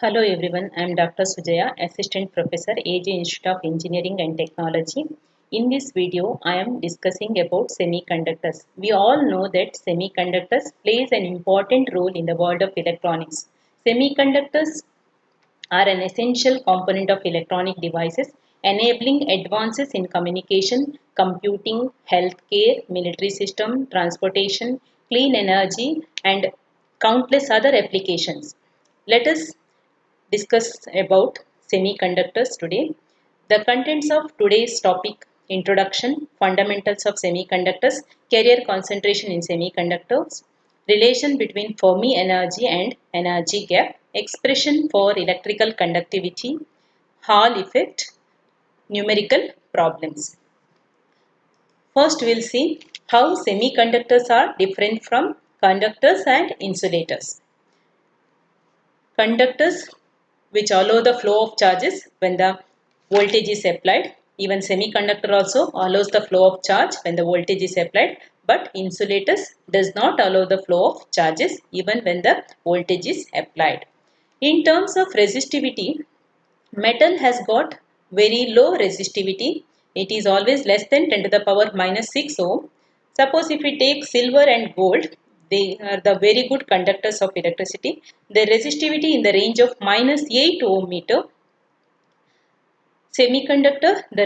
Hello everyone, I am Dr. Sujaya, Assistant Professor, AJ Institute of Engineering and Technology. In this video, I am discussing about semiconductors. We all know that semiconductors plays an important role in the world of electronics. Semiconductors are an essential component of electronic devices, enabling advances in communication, computing, healthcare, military system, transportation, clean energy, and countless other applications. Let us discuss about semiconductors today. The contents of today's topic: introduction, fundamentals of semiconductors, career concentration in semiconductors, relation between Fermi energy and energy gap, expression for electrical conductivity, Hall effect, numerical problems. First, we'll see how semiconductors are different from conductors and insulators. Conductors which allow the flow of charges when the voltage is applied. Even semiconductor also allows the flow of charge when the voltage is applied, but insulators does not allow the flow of charges even when the voltage is applied. In terms of resistivity, metal has got very low resistivity. It is always less than 10 to the power minus 6 ohm. Suppose if we take silver and gold, they are the very good conductors of electricity. The resistivity in the range of minus 8 ohm meter. Semiconductor, the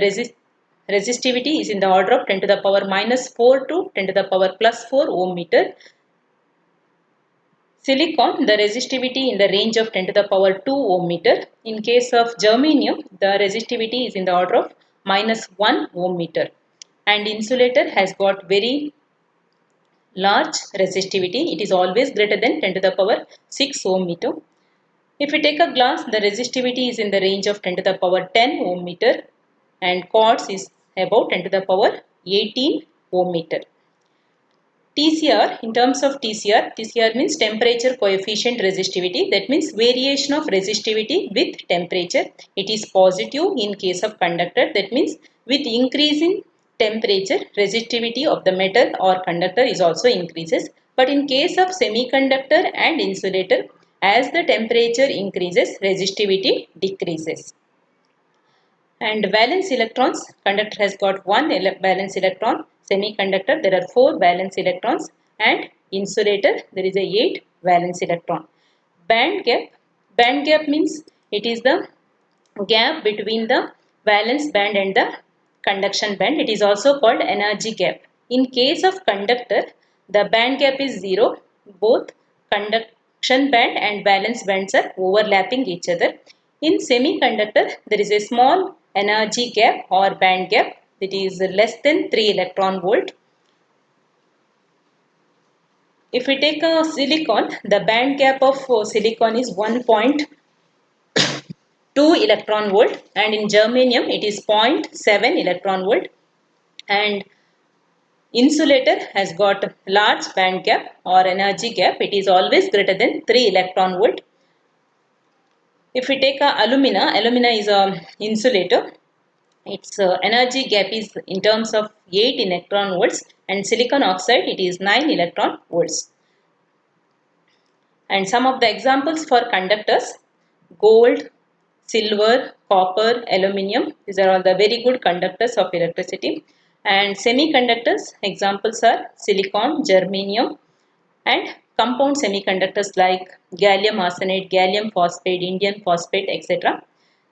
resistivity is in the order of 10 to the power minus 4 to 10 to the power plus 4 ohm meter. Silicon, the resistivity in the range of 10 to the power 2 ohm meter. In case of germanium, the resistivity is in the order of minus 1 ohm meter. And insulator has got very large resistivity. It is always greater than 10 to the power 6 ohm meter. If we take a glass, the resistivity is in the range of 10 to the power 10 ohm meter, and quartz is about 10 to the power 18 ohm meter. TCR, in terms of TCR means temperature coefficient resistivity. That means variation of resistivity with temperature. It is positive in case of conductor. That means with increasing temperature, resistivity of the metal or conductor is also increases. But in case of semiconductor and insulator, as the temperature increases, resistivity decreases. And valence electrons, conductor has got one valence electron. Semiconductor, there are 4 valence electrons, and insulator, there is a 8 valence electron. Band gap means it is the gap between the valence band and the conduction band. It is also called energy gap. In case of conductor, the band gap is 0. Both conduction band and valence bands are overlapping each other. In semiconductor, there is a small energy gap or band gap that is less than 3 electron volt. If we take a silicon, the band gap of silicon is 1.2 electron volt, and in germanium it is 0.7 electron volt, and insulator has got large band gap or energy gap. It is always greater than 3 electron volt. If we take alumina is a insulator. Its energy gap is in terms of 8 electron volts, and silicon oxide it is 9 electron volts. And some of the examples for conductors: gold, silver, copper, aluminium. These are all the very good conductors of electricity. And semiconductors examples are silicon, germanium, and compound semiconductors like gallium arsenide, gallium phosphate, indium phosphate, etc.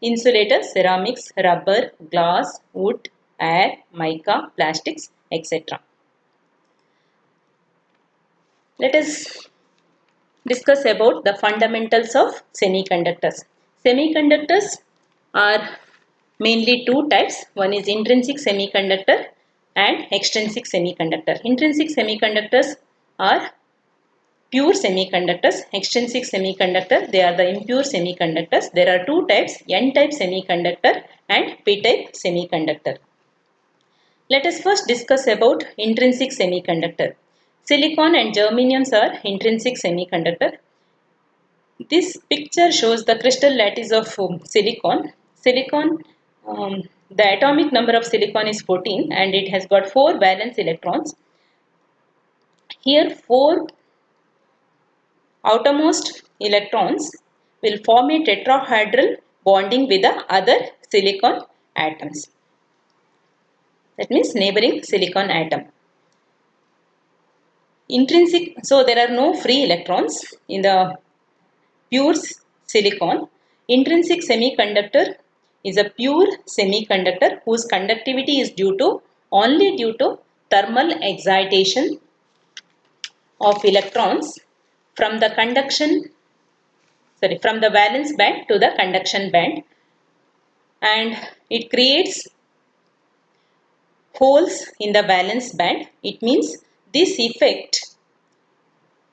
Insulators, ceramics, rubber, glass, wood, air, mica, plastics, etc. Let us discuss about the fundamentals of semiconductors. Semiconductors are mainly two types. One is intrinsic semiconductor and extrinsic semiconductor. Intrinsic semiconductors are pure semiconductors. Extrinsic semiconductor, they are the impure semiconductors. There are two types: N-type semiconductor and P-type semiconductor. Let us first discuss about intrinsic semiconductor. Silicon and germanium are intrinsic semiconductor. This picture shows the crystal lattice of silicon. The atomic number of silicon is 14, and it has got 4 valence electrons. Here 4 outermost electrons will form a tetrahedral bonding with the other silicon atoms. That means neighboring silicon atom. Intrinsic, so there are no free electrons in the pure silicon. Intrinsic semiconductor is a pure semiconductor whose conductivity is only due to thermal excitation of electrons from the from the valence band to the conduction band, and it creates holes in the valence band. It means this effect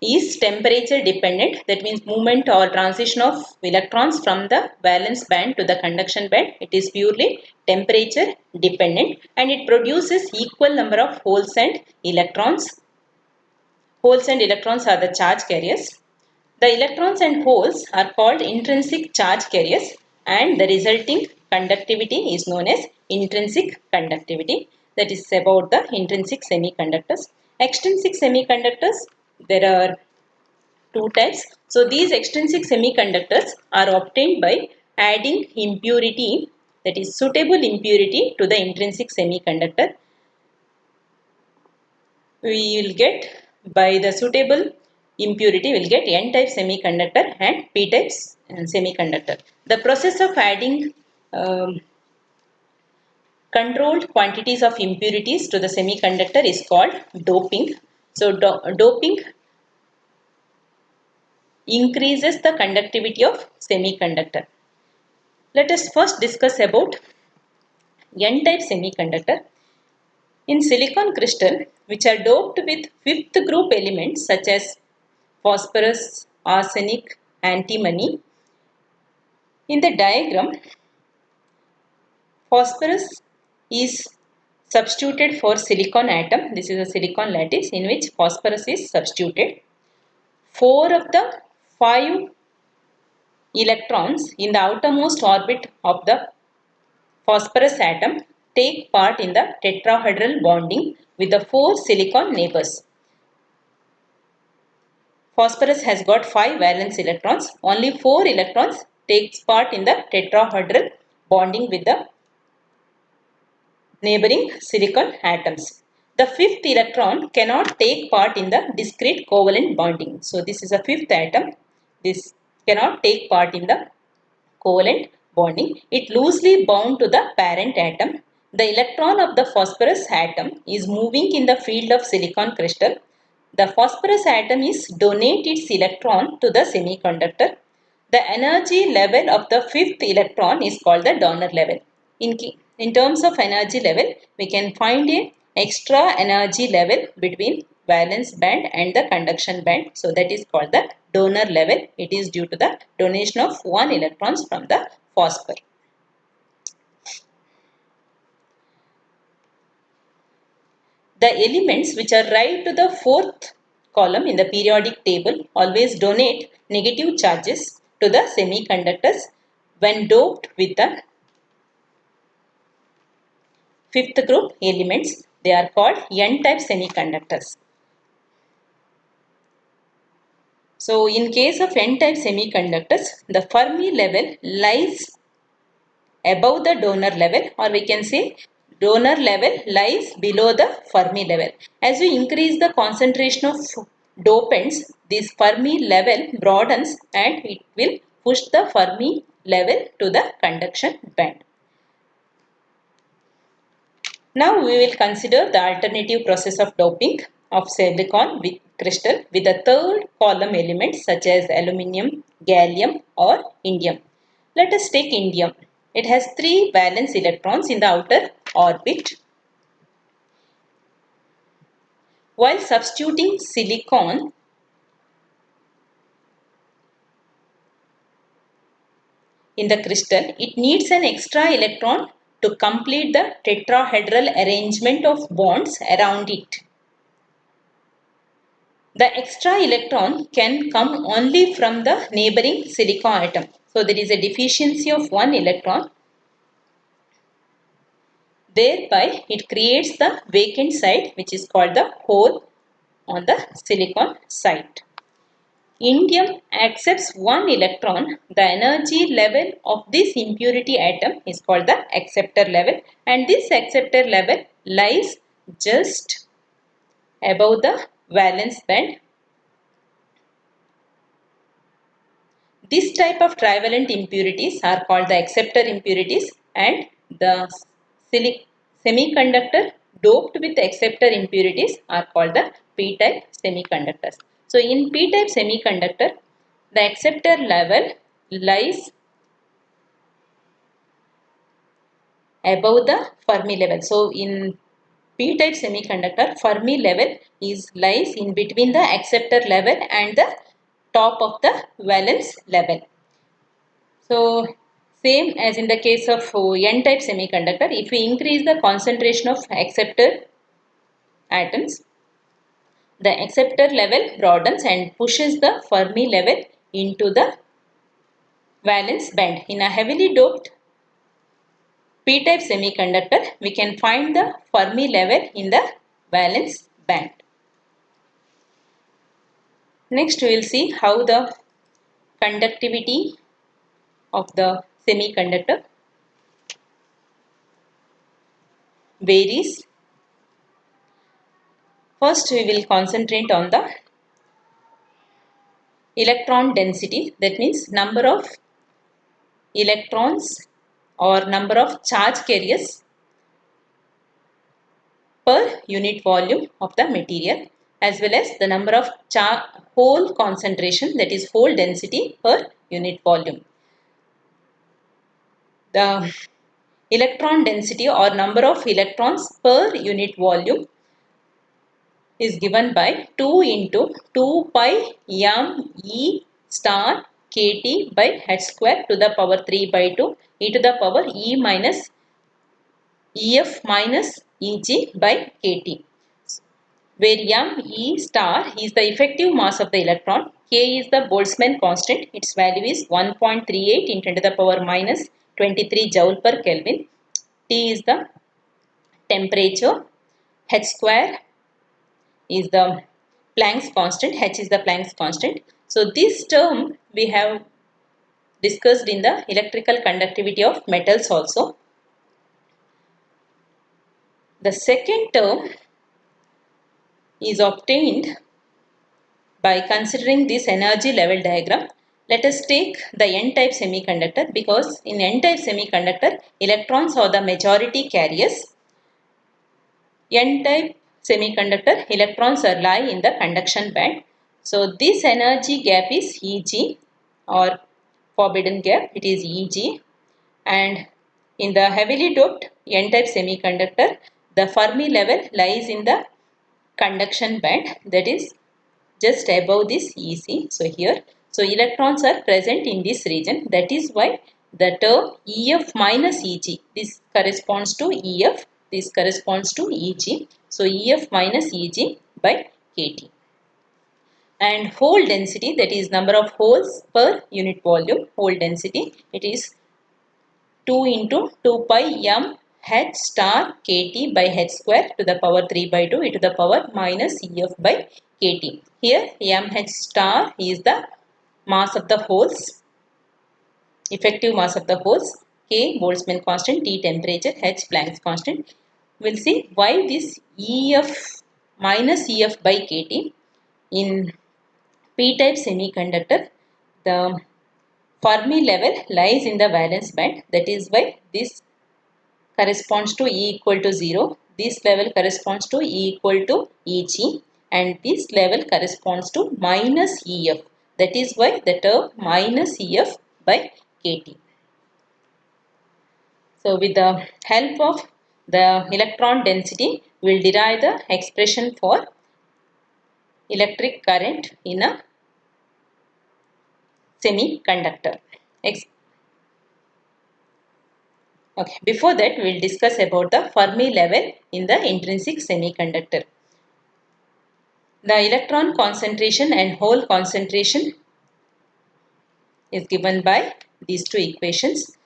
is temperature dependent, that means movement or transition of electrons from the valence band to the conduction band, it is purely temperature dependent, and it produces equal number of holes and electrons. Holes and electrons are the charge carriers. The electrons and holes are called intrinsic charge carriers, and the resulting conductivity is known as intrinsic conductivity. That is about the intrinsic semiconductors. Extrinsic semiconductors, there are two types. So these extrinsic semiconductors are obtained by adding impurity, that is suitable impurity, to the intrinsic semiconductor. We will get, by the suitable impurity, we will get n-type semiconductor and p-type semiconductor. The process of adding controlled quantities of impurities to the semiconductor is called doping. So doping increases the conductivity of semiconductor. Let us first discuss about n-type semiconductor. In silicon crystal, which are doped with fifth group elements such as phosphorus, arsenic, antimony. In the diagram, phosphorus is substituted for silicon atom. This is a silicon lattice in which phosphorus is substituted. 4 of the 5 electrons in the outermost orbit of the phosphorus atom take part in the tetrahedral bonding with the 4 silicon neighbors. Phosphorus has got 5 valence electrons. Only 4 electrons takes part in the tetrahedral bonding with the neighboring silicon atoms. The 5th electron cannot take part in the discrete covalent bonding. So this is a 5th atom. This cannot take part in the covalent bonding. It loosely bound to the parent atom. The electron of the phosphorus atom is moving in the field of silicon crystal. The phosphorus atom is donate its electron to the semiconductor. The energy level of the 5th electron is called the donor level. In terms of energy level, we can find a extra energy level between valence band and the conduction band. So that is called the donor level. It is due to the donation of 1 electrons from the phosphor. The elements which are right to the 4th column in the periodic table always donate negative charges to the semiconductors when doped with the 5th group elements. They are called n-type semiconductors. So in case of n-type semiconductors, the Fermi level lies above the donor level, or we can say donor level lies below the Fermi level. As we increase the concentration of dopants, this Fermi level broadens and it will push the Fermi level to the conduction band. Now we will consider the alternative process of doping of silicon with crystal with the 3rd column elements such as aluminium, gallium or indium. Let us take indium. It has 3 valence electrons in the outer orbit. While substituting silicon in the crystal, it needs an extra electron to complete the tetrahedral arrangement of bonds around it. The extra electron can come only from the neighboring silicon atom. So there is a deficiency of 1 electron. Thereby it creates the vacant site which is called the hole on the silicon site. indium accepts one electron, the energy level of this impurity atom is called the acceptor level, and this acceptor level lies just above the valence band. This type of trivalent impurities are called the acceptor impurities, and the semiconductor doped with acceptor impurities are called the p-type semiconductors. So in p-type semiconductor, the acceptor level lies above the Fermi level. So in p-type semiconductor, Fermi level lies in between the acceptor level and the top of the valence level. So same as in the case of n-type semiconductor, if we increase the concentration of acceptor atoms, the acceptor level broadens and pushes the Fermi level into the valence band. In a heavily doped p-type semiconductor, we can find the Fermi level in the valence band. Next, we will see how the conductivity of the semiconductor varies. First, we will concentrate on the electron density, that means number of electrons or number of charge carriers per unit volume of the material, as well as the number of hole concentration, that is hole density per unit volume. The electron density or number of electrons per unit volume is given by 2 into 2 pi m e star kt by h square to the power 3 by 2 e to the power e minus ef minus eg by kt, where m e star is the effective mass of the electron, k is the Boltzmann constant, its value is 1.38 into 10 to the power minus 23 joule per Kelvin, t is the temperature, h square is the Planck's constant, h is the Planck's constant. So this term we have discussed in the electrical conductivity of metals also. The second term is obtained by considering this energy level diagram. Let us take the n-type semiconductor, because in n-type semiconductor, electrons are the majority carriers. N-type semiconductor, electrons are lie in the conduction band. So this energy gap is Eg, or forbidden gap, it is Eg. And in the heavily doped n-type semiconductor, the Fermi level lies in the conduction band, that is just above this Ec. So here, so electrons are present in this region. That is why the term Ef minus Eg, this corresponds to Ef, this corresponds to Eg. So Ef minus Eg by Kt. And hole density, that is number of holes per unit volume, hole density, it is 2 into 2 pi m h star kt by h square to the power 3 by 2 e to the power minus ef by kt. Here m h star is the mass of the holes, effective mass of the holes, k Boltzmann constant, t temperature, h Planck's constant. We'll see why this ef minus ef by kt. In p-type semiconductor, the Fermi level lies in the valence band, that is why this corresponds to E equal to 0, this level corresponds to E equal to Eg, and this level corresponds to minus Ef, that is why the term minus Ef by Kt. So with the help of the electron density, we will derive the expression for electric current in a semiconductor. Okay, before that we will discuss about the Fermi level in the intrinsic semiconductor. The electron concentration and hole concentration is given by these two equations.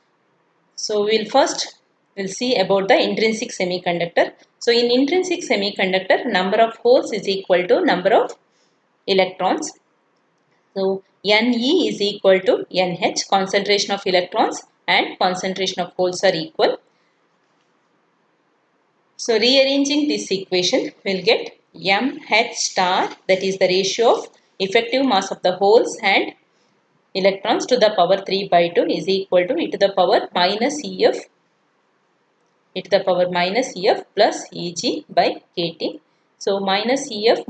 So we'll see about the intrinsic semiconductor. So in intrinsic semiconductor, number of holes is equal to number of electrons. So Ne is equal to Nh, concentration of electrons and concentration of holes are equal. So rearranging this equation, we'll get mH star, that is the ratio of effective mass of the holes and electrons to the power 3 by 2 is equal to e to the power minus Ef, e to the power minus Ef plus Eg by kT. So minus Ef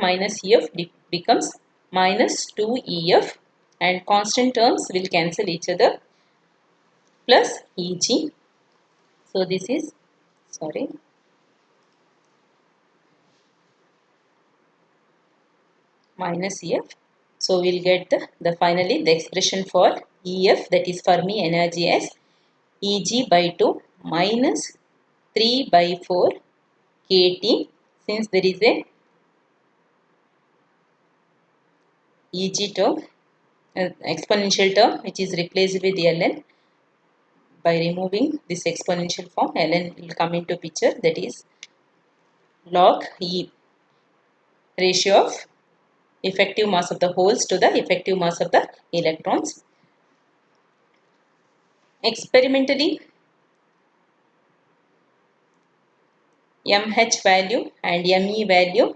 becomes minus 2Ef and constant terms will cancel each other plus Eg. So this is, sorry, minus Ef. So we'll get the finally the expression for Ef, that is Fermi energy, as Eg by 2 minus 3 by 4 kT, since there is a Eg term, exponential term which is replaced with Ln. By removing this exponential form, Ln will come into picture, that is log E, ratio of effective mass of the holes to the effective mass of the electrons. Experimentally, mH value and me value,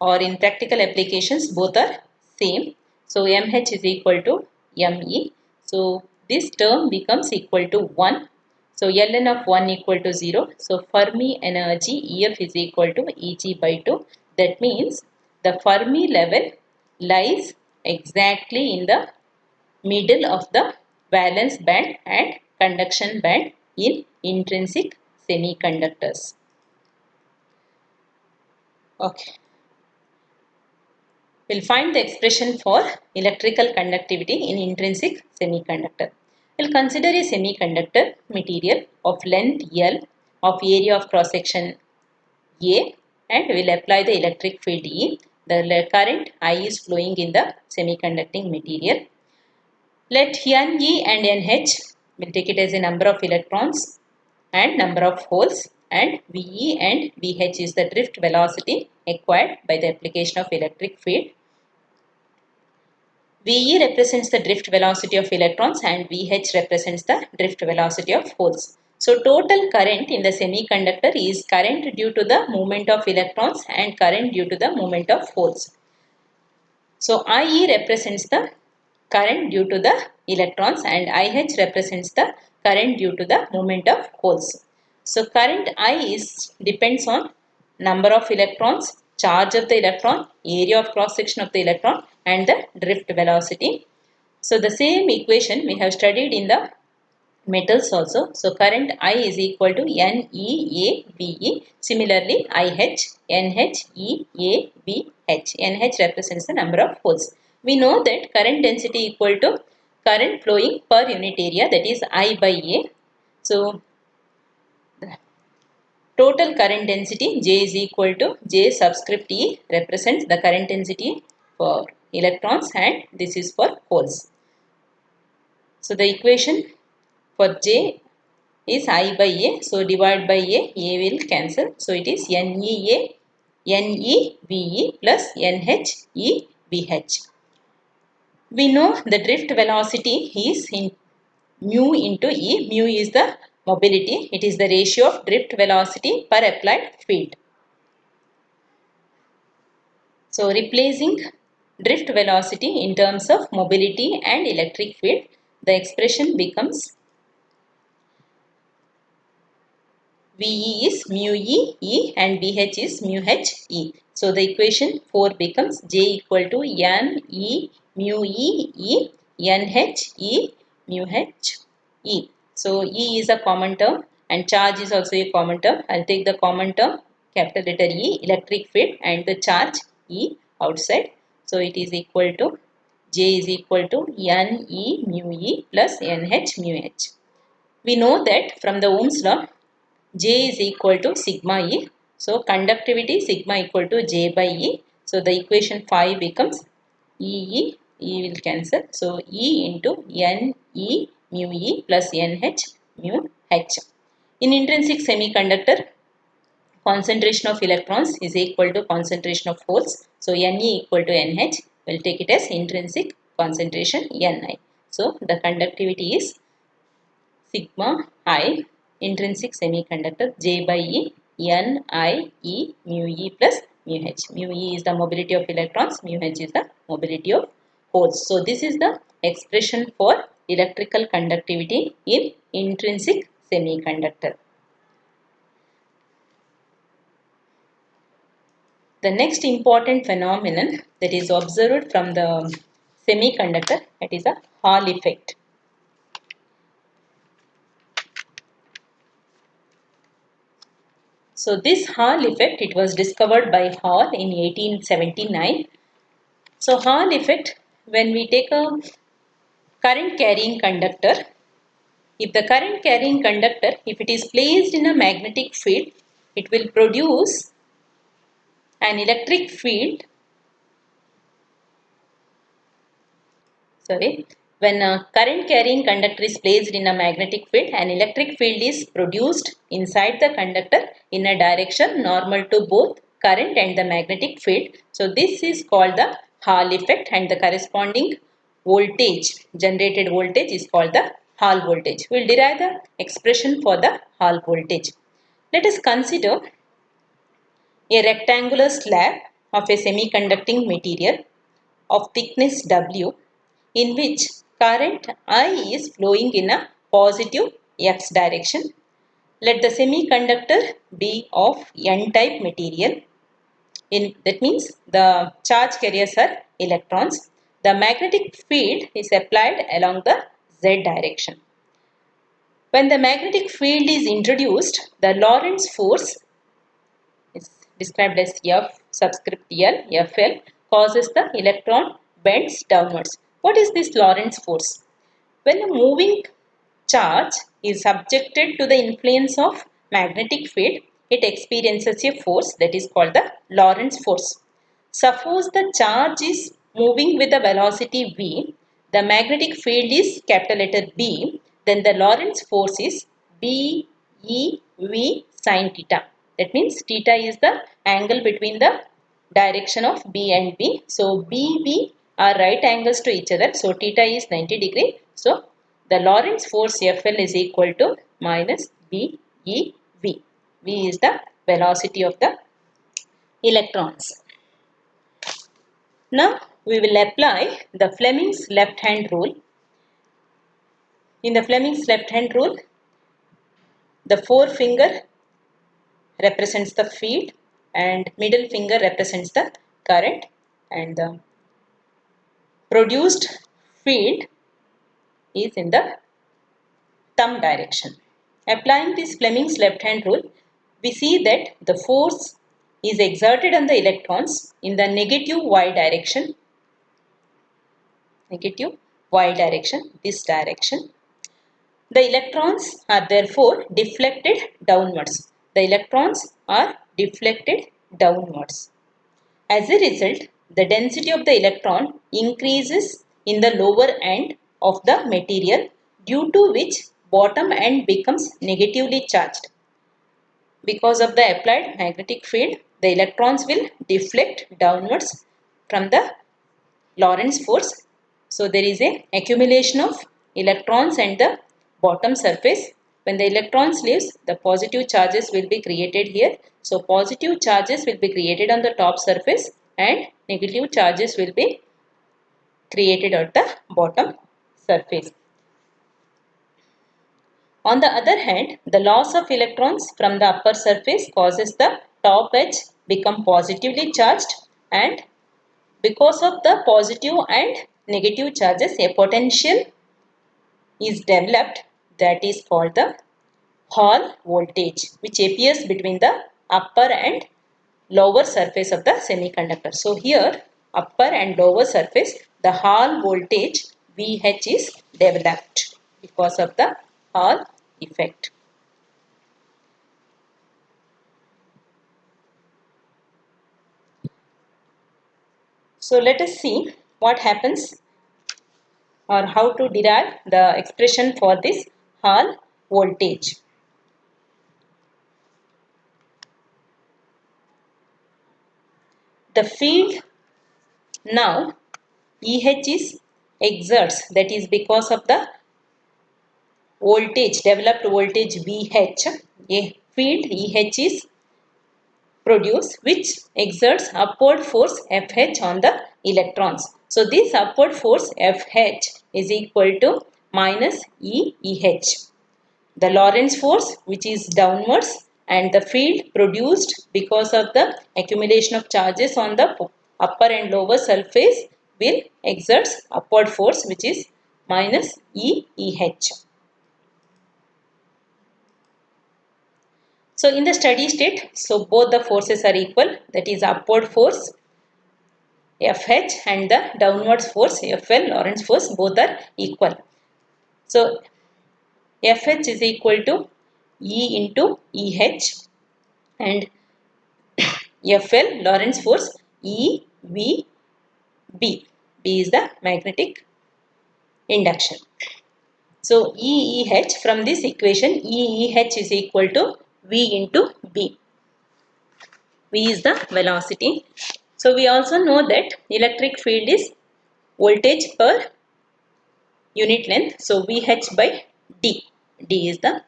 or in practical applications both are same. So mH is equal to me. So this term becomes equal to 1. So Ln of 1 equal to 0. So Fermi energy Ef is equal to Eg by 2. That means the Fermi level lies exactly in the middle of the valence band and conduction band in intrinsic semiconductors. Okay. We'll find the expression for electrical conductivity in intrinsic semiconductor. We'll consider a semiconductor material of length L, of area of cross section A, and we'll apply the electric field E. The current I is flowing in the semiconducting material. Let Ne and Nh, we'll take it as a number of electrons and number of holes, and Ve and Vh is the drift velocity acquired by the application of electric field. Ve represents the drift velocity of electrons and Vh represents the drift velocity of holes. So total current in the semiconductor is current due to the movement of electrons and current due to the movement of holes. So IE represents the current due to the electrons and IH represents the current due to the movement of holes. So current I is depends on number of electrons, charge of the electron, area of cross section of the electron, and the drift velocity. So the same equation we have studied in the metals also. So current I is equal to NeAVe. Similarly, IH, NheAVh. NH represents the number of holes. We know that current density equal to current flowing per unit area, that is I by A. So total current density J is equal to J subscript E represents the current density for electrons and this is for holes. So the equation for J is I by A. So divide by A will cancel. So it is NeA, NeVe plus NheVh. We know the drift velocity is in mu into E. Mu is the mobility. It is the ratio of drift velocity per applied field. So replacing drift velocity in terms of mobility and electric field, the expression becomes Ve is mu E and Vh is mu H E. So the equation 4 becomes J equal to N E mu E NH E mu H E. So E is a common term and charge is also a common term. I'll take the common term, capital letter E, electric field, and the charge E outside. So it is equal to J is equal to N E mu E plus NH mu H. We know that from the Ohm's law, J is equal to sigma E. So conductivity sigma equal to J by E. So the equation 5 becomes E will cancel. So E into N E mu E plus NH mu H. In intrinsic semiconductor, concentration of electrons is equal to concentration of holes. So Ne equal to NH. We'll take it as intrinsic concentration Ni. So the conductivity is sigma I intrinsic semiconductor J by E Ni E mu E plus mu H. Mu E is the mobility of electrons, mu H is the mobility of holes. So this is the expression for electrical conductivity in intrinsic semiconductor. The next important phenomenon that is observed from the semiconductor, that is a Hall effect. So this Hall effect, it was discovered by Hall in 1879. So Hall effect, when we take a current carrying conductor, if the current carrying conductor, if it is placed in a magnetic field, it will produce an electric field. When a current carrying conductor is placed in a magnetic field, an electric field is produced inside the conductor in a direction normal to both current and the magnetic field. So this is called the Hall effect, and the corresponding voltage, generated voltage, is called the Hall voltage. We will derive the expression for the Hall voltage. Let us consider a rectangular slab of a semiconducting material of thickness W, in which current I is flowing in a positive x direction. Let the semiconductor be of n-type material. That means the charge carriers are electrons. The magnetic field is applied along the z direction. When the magnetic field is introduced, the Lorentz force is described as F subscript L, Fl, causes the electron bends downwards. What is this Lorentz force? When a moving charge is subjected to the influence of magnetic field, it experiences a force that is called the Lorentz force. Suppose the charge is moving with the velocity v, the magnetic field is capital letter B, then the Lorentz force is B E V sin theta. That means theta is the angle between the direction of B and B. So B, B are right angles to each other. So theta is 90 degree. So the Lorentz force Fl is equal to minus B E V. V is the velocity of the electrons. Now we will apply the Fleming's left hand rule. In the Fleming's left hand rule, the forefinger represents the field and middle finger represents the current, and the produced field is in the thumb direction. Applying this Fleming's left hand rule, we see that the force is exerted on the electrons in the negative y direction, this direction. The electrons are therefore deflected downwards. As a result, the density of the electron increases in the lower end of the material, due to which bottom end becomes negatively charged. Because of the applied magnetic field, the electrons will deflect downwards from the Lorentz force. So there is an accumulation of electrons and the bottom surface. When the electrons leaves, the positive charges will be created here. So positive charges will be created on the top surface and negative charges will be created at the bottom surface. On the other hand, the loss of electrons from the upper surface causes the top edge become positively charged, and because of the positive and negative charges, a potential is developed that is called the Hall voltage, which appears between the upper and lower surface of the semiconductor. So here, upper and lower surface, the Hall voltage VH is developed because of the Hall effect. So let us see what happens or how to derive the expression for this Hall voltage. The field now EH is exerts, that is because of the voltage, developed voltage VH, a field EH is produced which exerts upward force FH on the electrons. So this upward force FH is equal to minus EH. The Lorentz force which is downwards and the field produced because of the accumulation of charges on the upper and lower surface will exert upward force which is minus EH. So in the steady state, so both the forces are equal, that is upward force FH and the downwards force FL, Lorentz force, both are equal. So FH is equal to E into EH and FL, Lorentz force, EVB. B is the magnetic induction. So EEH, from this equation, EEH is equal to V into B. V is the velocity. So we also know that electric field is voltage per unit length. So VH by D. D is the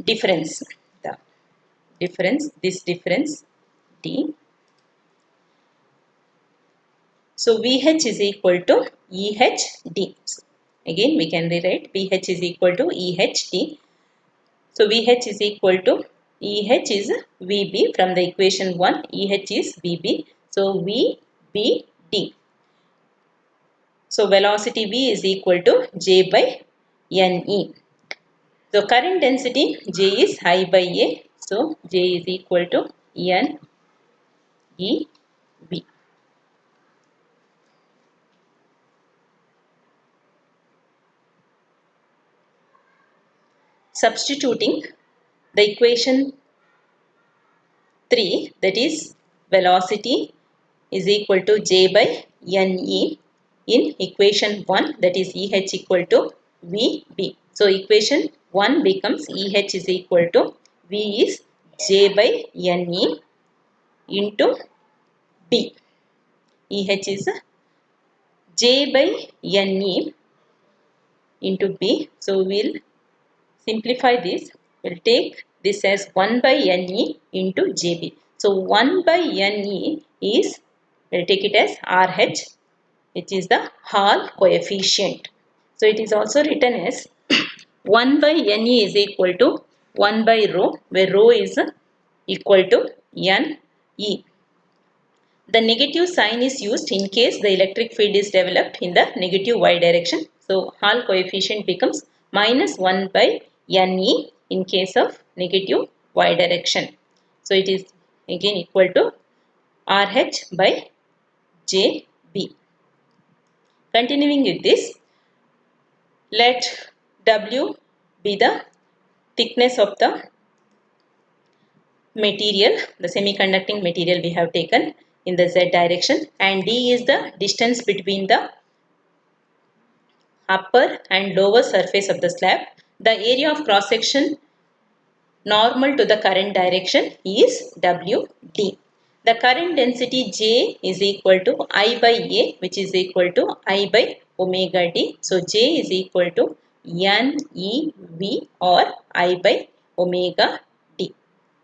difference. The difference, this difference D. So VH is equal to EHD. Again we can rewrite VH is equal to EHD. So VH is equal to EH is VB, from the equation 1 EH is VB. So VBD. So velocity V is equal to J by NE. So current density J is I by A. So J is equal to NEV. Substituting the equation 3, that is velocity is equal to J by NE, in equation 1, that is EH equal to VB. So equation 1 becomes EH is equal to V is J by NE into B. EH is J by NE into B. So we'll simplify this. We'll take this as 1 by NE into JB. So 1 by NE is, we'll take it as RH, which is the Hall coefficient. So it is also written as 1 by NE is equal to 1 by rho, where rho is equal to NE. The negative sign is used in case the electric field is developed in the negative y direction. So Hall coefficient becomes minus 1 by NE in case of negative y direction. So it is again equal to RH by JB. Continuing with this, let W be the thickness of the material, the semiconducting material we have taken in the Z direction, and D is the distance between the upper and lower surface of the slab. The area of cross section normal to the current direction is WD. The current density J is equal to I by A, which is equal to I by omega D. So J is equal to NEV or I by omega D.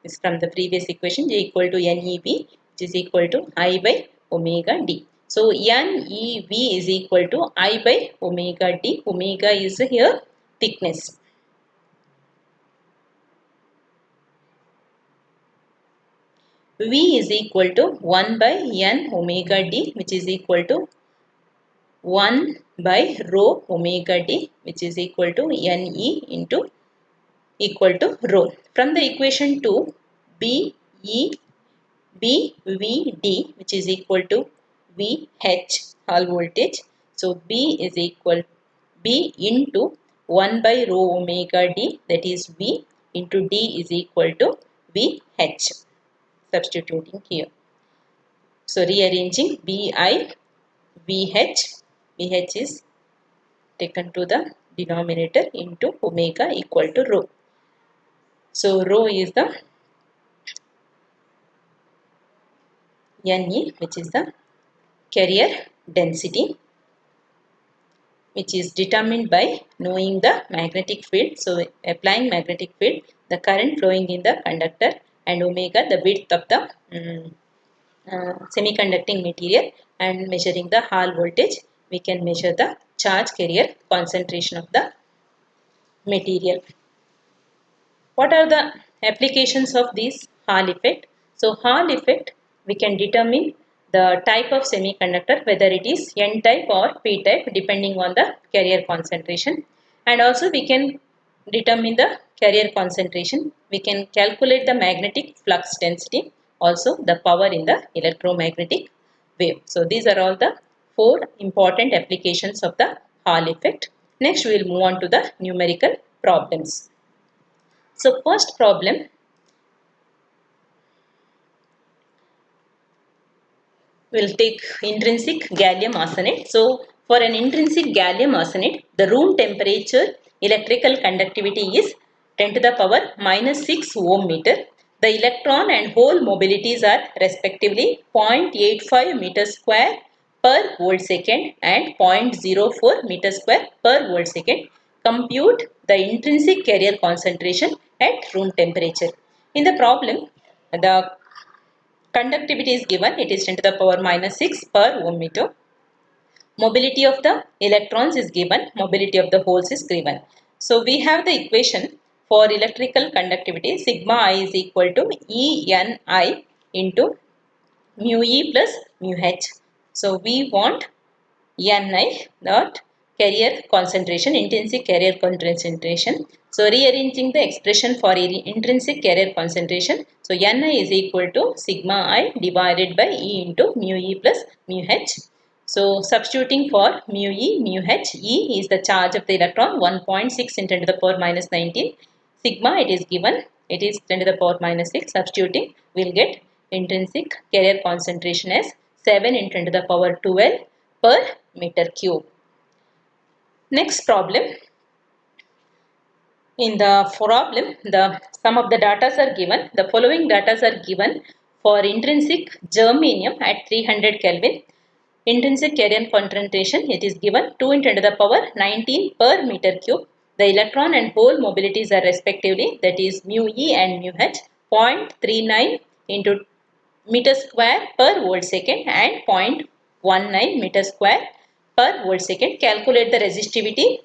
This is from the previous equation, J equal to NEV, which is equal to I by omega D. So NEV is equal to I by omega D. Omega is here thickness. V is equal to 1 by N omega D, which is equal to 1 by rho omega D, which is equal to NE into equal to rho. From the equation 2, BVD, which is equal to VH, Hall voltage. So B is equal B into 1 by rho omega D, that is V, into D is equal to VH. Substituting here. So rearranging VI, VH, VH is taken to the denominator into omega equal to rho. So rho is the NE, which is the carrier density. which is determined by knowing the magnetic field. So applying magnetic field, the current flowing in the conductor, and omega, the width of the semiconducting material, and measuring the Hall voltage, we can measure the charge carrier concentration of the material. What are the applications of this Hall effect? So Hall effect, we can determine the type of semiconductor, whether it is N type or P type, depending on the carrier concentration. And also we can determine the carrier concentration. We can calculate the magnetic flux density, also the power in the electromagnetic wave. So these are all the four important applications of the Hall effect. Next we will move on to the numerical problems. So first problem, we'll take intrinsic gallium arsenide. So for an intrinsic gallium arsenide, the room temperature electrical conductivity is 10 to the power minus 6 ohm meter. The electron and hole mobilities are respectively 0.85 meter square per volt second and 0.04 meter square per volt second. Compute the intrinsic carrier concentration at room temperature. In the problem, the conductivity is given, it is 10 to the power minus 6 per ohm meter. Mobility of the electrons is given, mobility of the holes is given. So we have the equation for electrical conductivity, sigma I is equal to ENI into mu E plus mu H. So we want Ni, not carrier concentration, intrinsic carrier concentration. So rearranging the expression for intrinsic carrier concentration. So Ni is equal to sigma I divided by E into mu E plus mu H. So substituting for mu E, mu H, E is the charge of the electron, 1.6 into 10 to the power minus 19. Sigma, it is given, it is 10 to the power minus 6. Substituting, we will get intrinsic carrier concentration as 7 into 10 to the power 12 per meter cube. Next problem. In the problem, the some of the data are given. The following data are given for intrinsic germanium at 300 Kelvin. Intrinsic carrier concentration, it is given 2 into 10 to the power 19 per meter cube. The electron and hole mobilities are respectively, that is mu E and mu H, 0.39 into meter square per volt second and 0.19 meter square per volt second. Calculate the resistivity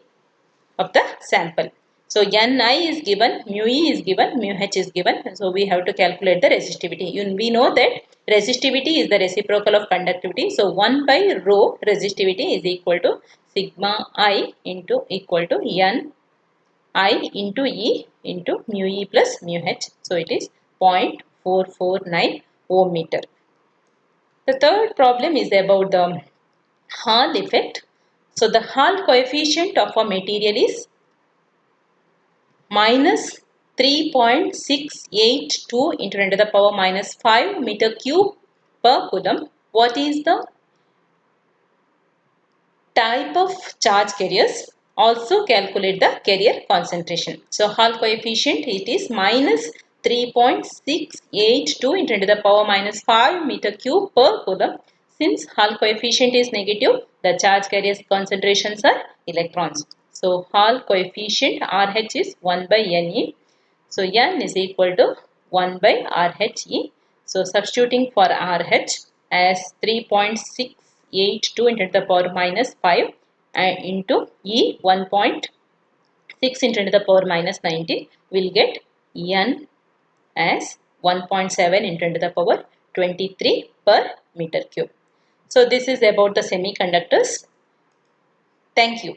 of the sample. So Ni is given, mu E is given, mu H is given. So we have to calculate the resistivity. We know that resistivity is the reciprocal of conductivity. So 1 by rho resistivity is equal to sigma I into equal to N I into E into mu E plus mu H. So it is 0.449 ohm meter. The third problem is about the Hall effect. So the Hall coefficient of a material is minus 3.682 into 10 to the power minus 5 meter cube per coulomb. What is the type of charge carriers? Also calculate the carrier concentration. So Hall coefficient, it is minus 3.682 into 10 to the power minus 5 meter cube per coulomb. Since Hall coefficient is negative, the charge carriers concentrations are electrons. So Hall coefficient RH is 1 by Ne. So N is equal to 1 by RHE. So substituting for RH as 3.682 into the power minus 5 and into E 1.6 into the power minus 19, will get N as 1.7 into the power 23 per meter cube. So this is about the semiconductors. Thank you.